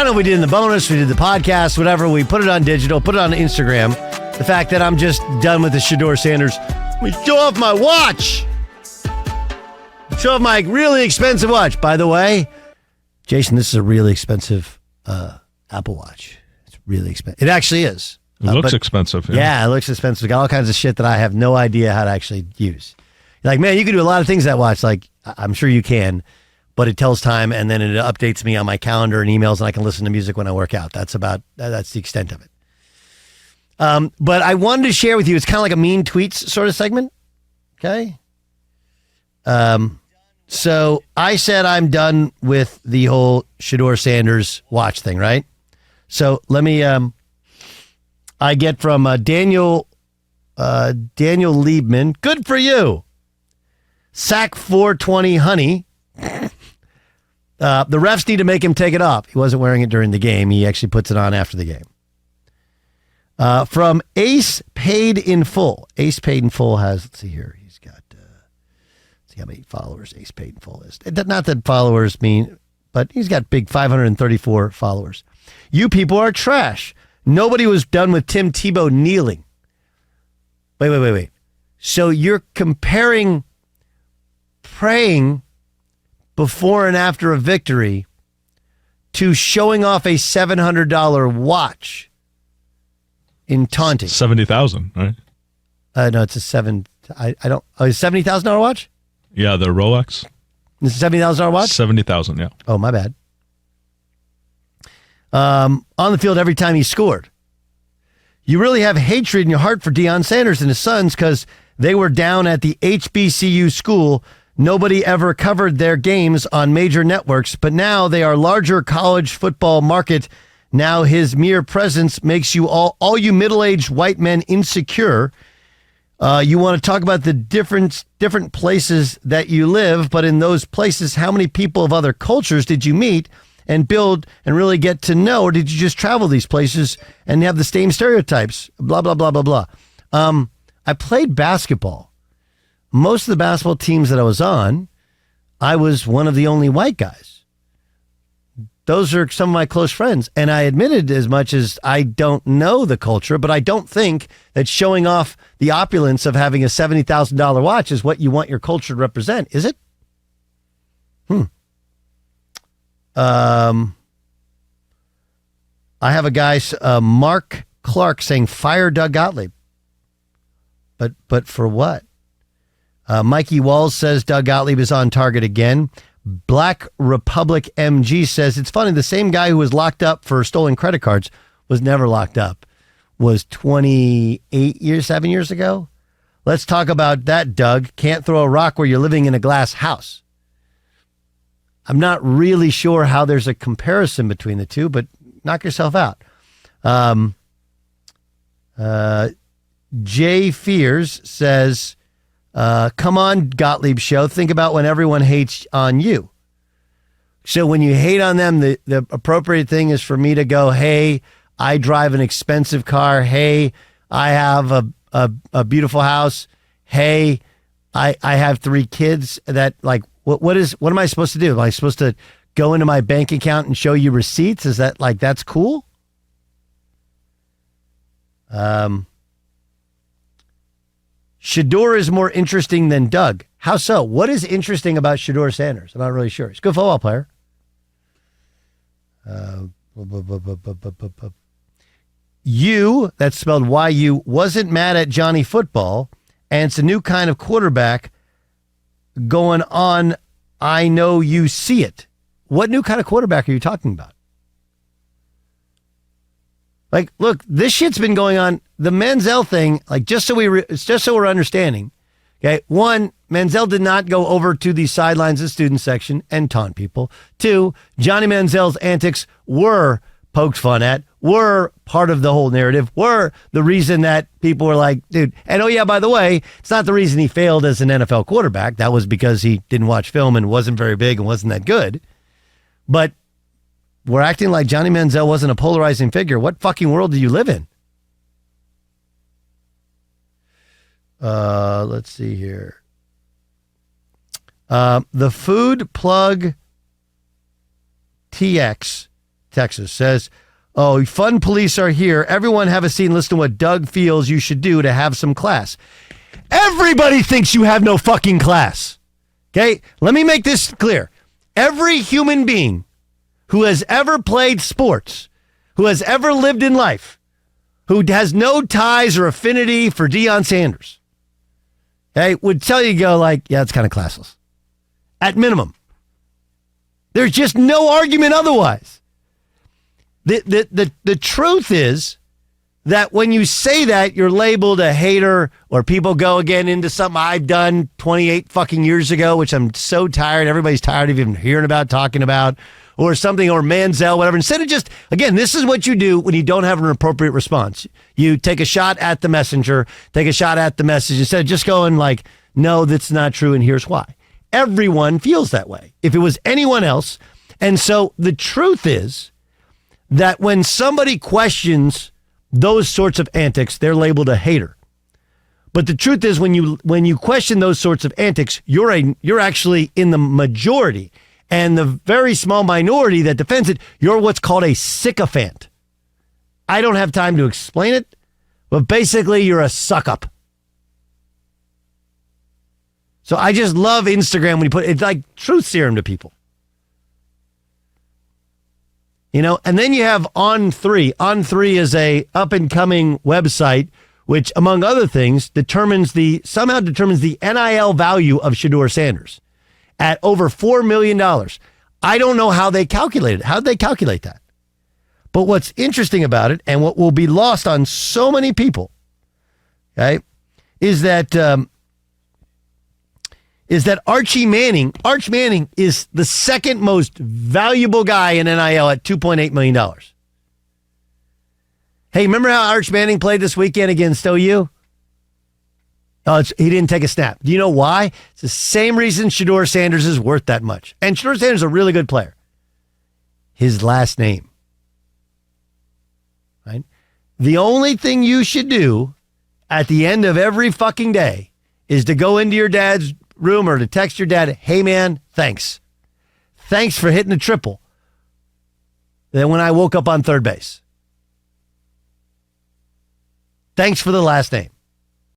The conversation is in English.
don't know if we did in the bonus, we did the podcast, whatever. We put it on digital, put it on Instagram. The fact that I'm just done with the Shedeur Sanders. We show off my watch. Show off my really expensive watch. By the way, Jason, this is a really expensive Apple Watch. It's really expensive. It actually is. It looks expensive. Yeah, it looks expensive. It's got all kinds of shit that I have no idea how to actually use. You're like, man, you can do a lot of things with that watch. Like, I'm sure you can, but it tells time and then it updates me on my calendar and emails, and I can listen to music when I work out. That's the extent of it. But I wanted to share with you, it's kind of like a mean tweets sort of segment. Okay. So I said I'm done with the whole Shedeur Sanders watch thing, right? So let me, I get from Daniel Liebman. Good for you. Sack 420 honey. The refs need to make him take it off. He wasn't wearing it during the game. He actually puts it on after the game. From Ace Paid in Full. Ace Paid in Full has, let's see here. He's got, let's see how many followers Ace Paid in Full is. Not that followers mean, but he's got big 534 followers. You people are trash. Nobody was done with Tim Tebow kneeling. Wait. So you're comparing praying before and after a victory to showing off a $700 watch in taunting. 70,000, right? No, it's a seven. I don't. Oh, it's $70,000 watch. Yeah, the Rolex. It's a $70,000 watch. 70,000. Yeah. Oh, my bad. On the field every time he scored. You really have hatred in your heart for Deion Sanders and his sons because they were down at the HBCU school. Nobody ever covered their games on major networks, but now they are larger college football market. Now his mere presence makes you all you middle-aged white men insecure. You want to talk about the different places that you live, but in those places, how many people of other cultures did you meet and build and really get to know, or did you just travel these places and have the same stereotypes? Blah, blah, blah, blah, blah. I played basketball. Most of the basketball teams that I was on, I was one of the only white guys. Those are some of my close friends. And I admitted as much as I don't know the culture, but I don't think that showing off the opulence of having a $70,000 watch is what you want your culture to represent, is it? I have a guy, Mark Clark, saying fire Doug Gottlieb. But for what? Mikey Walls says Doug Gottlieb is on target again. Black Republic MG says it's funny. The same guy who was locked up for stolen credit cards was never locked up. Was 7 years ago. Let's talk about that, Doug. Can't throw a rock where you're living in a glass house. I'm not really sure how there's a comparison between the two, but knock yourself out. Jay Fears says, come on, Gottlieb show. Think about when everyone hates on you. So when you hate on them, the appropriate thing is for me to go, hey, I drive an expensive car. Hey, I have a beautiful house. Hey, I have 3 kids. That like, what am I supposed to do? Am I supposed to go into my bank account and show you receipts? Is that like, that's cool? Shedeur is more interesting than Doug. How so? What is interesting about Shedeur Sanders? I'm not really sure. He's a good football player. You, that's spelled Y-U, wasn't mad at Johnny Football, and it's a new kind of quarterback going on. I know you see it. What new kind of quarterback are you talking about? Like, look, this shit's been going on. The Manziel thing, like, just so we're understanding. Okay, 1, Manziel did not go over to the sidelines of the student section and taunt people. 2, Johnny Manziel's antics were poked fun at, were part of the whole narrative, were the reason that people were like, dude. And oh yeah, by the way, it's not the reason he failed as an NFL quarterback. That was because he didn't watch film and wasn't very big and wasn't that good. But we're acting like Johnny Manziel wasn't a polarizing figure. What fucking world do you live in? Let's see here. The food plug TX Texas, says, oh, fun police are here. Everyone have a seat and listen to what Doug feels you should do to have some class. Everybody thinks you have no fucking class. Okay? Let me make this clear. Every human being who has ever played sports, who has ever lived in life, who has no ties or affinity for Deion Sanders, okay, would tell you, go like, yeah, it's kind of classless. At minimum. There's just no argument otherwise. The truth is that when you say that, you're labeled a hater, or people go again into something I've done 28 fucking years ago, which I'm so tired. Everybody's tired of even hearing about, talking about, or something, or Manziel, whatever. Instead of just, again, this is what you do when you don't have an appropriate response. You take a shot at the messenger, take a shot at the message, instead of just going like, no, that's not true, and here's why. Everyone feels that way. If it was anyone else. And so the truth is that when somebody questions those sorts of antics, they're labeled a hater. But the truth is, when you question those sorts of antics, you're actually in the majority. And the very small minority that defends it, you're what's called a sycophant. I don't have time to explain it, but basically you're a suck-up. So I just love Instagram when you put it's like truth serum to people. You know, and then you have On3. On3 is a up-and-coming website which, among other things, somehow determines the NIL value of Shedeur Sanders at over $4 million. I don't know how they calculate it. How did they calculate that? But what's interesting about it, and what will be lost on so many people, okay, is that Arch Manning is the second most valuable guy in NIL at $2.8 million. Hey, remember how Arch Manning played this weekend against OU? Oh, he didn't take a snap. Do you know why? It's the same reason Shedeur Sanders is worth that much. And Shedeur Sanders is a really good player. His last name. Right? The only thing you should do at the end of every fucking day is to go into your dad's room or to text your dad, hey man, thanks. Thanks for hitting the triple. Then when I woke up on third base. Thanks for the last name.